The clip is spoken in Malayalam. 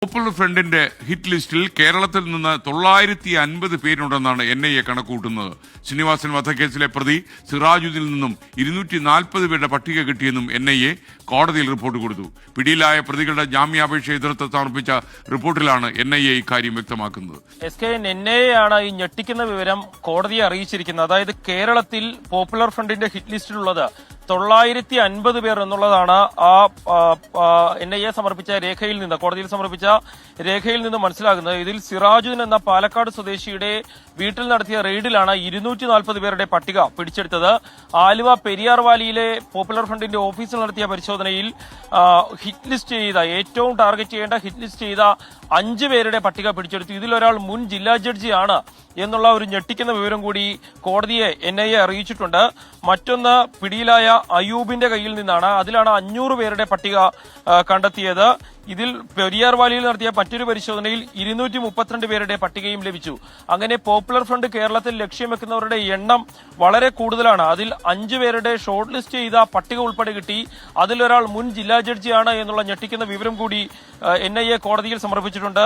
പോപ്പുലർ ഫ്രണ്ടിന്റെ ഹിറ്റ് ലിസ്റ്റിൽ കേരളത്തിൽ നിന്ന് 950 പേരുണ്ടെന്നാണ് NIA കണക്കുകൂട്ടുന്നത്. ശ്രീനിവാസൻ വധക്കേസിലെ പ്രതി സിറാജുദ്ദീനിൽ നിന്നും 240 പേരുടെ പട്ടിക കിട്ടിയെന്നും NIA കോടതിയിൽ റിപ്പോർട്ട് കൊടുത്തു. പിടിയിലായ പ്രതികളുടെ ജാമ്യാപേക്ഷ എതിർത്ത് സമർപ്പിച്ച റിപ്പോർട്ടിലാണ് NIA ഇക്കാര്യം വ്യക്തമാക്കുന്നത്. NIA ആണ് ഈ ഞെട്ടിക്കുന്ന വിവരം കോടതിയെ അറിയിച്ചിരിക്കുന്നത്. അതായത് കേരളത്തിൽ പോപ്പുലർ ഫ്രണ്ടിന്റെ ഹിറ്റ് ലിസ്റ്റിലുള്ളത് 950 പേർ എന്നുള്ളതാണ് NIA സമർപ്പിച്ച രേഖയിൽ നിന്ന്, കോടതിയിൽ സമർപ്പിച്ച രേഖയിൽ നിന്ന് മനസ്സിലാകുന്നത്. ഇതിൽ സിറാജുദ്ദീൻ എന്ന പാലക്കാട് സ്വദേശിയുടെ വീട്ടിൽ നടത്തിയ റെയ്ഡിലാണ് 240 പേരുടെ പട്ടിക പിടിച്ചെടുത്തത്. ആലുവ പെരിയാർ വാലിയിലെ പോപ്പുലർ ഫ്രണ്ടിന്റെ ഓഫീസിൽ നടത്തിയ പരിശോധനയിൽ ഹിറ്റ് ലിസ്റ്റ് ചെയ്ത, ഏറ്റവും ടാർഗറ്റ് ചെയ്യേണ്ട ഹിറ്റ് ലിസ്റ്റ് ചെയ്ത 5 പേരുടെ പട്ടിക പിടിച്ചെടുത്തു. ഇതിലൊരാൾ മുൻ ജില്ലാ ജഡ്ജിയാണ് എന്നുള്ള ഒരു ഞെട്ടിക്കുന്ന വിവരം കൂടി കോടതിയെ NIA അറിയിച്ചിട്ടുണ്ട്. മറ്റൊന്ന് പിടിയിലായ അയൂബിന്റെ കയ്യിൽ നിന്നാണ്. അതിലാണ് 500 പേരുടെ പട്ടിക കണ്ടെത്തിയത്. ഇതിൽ പെരിയാർ വാലിയിൽ നടത്തിയ മറ്റൊരു പരിശോധനയിൽ 232 പേരുടെ പട്ടികയും ലഭിച്ചു. അങ്ങനെ പോപ്പുലർ ഫ്രണ്ട് കേരളത്തിൽ ലക്ഷ്യം വെക്കുന്നവരുടെ എണ്ണം വളരെ കൂടുതലാണ്. അതിൽ 5 പേരുടെ ഷോർട്ട് ലിസ്റ്റ് ചെയ്ത പട്ടിക ഉൾപ്പെടെ കിട്ടി. അതിലൊരാൾ മുൻ ജില്ലാ ജഡ്ജിയാണ് എന്നുള്ള ഞെട്ടിക്കുന്ന വിവരം കൂടി NIA കോടതിയിൽ സമർപ്പിച്ചിട്ടുണ്ട്.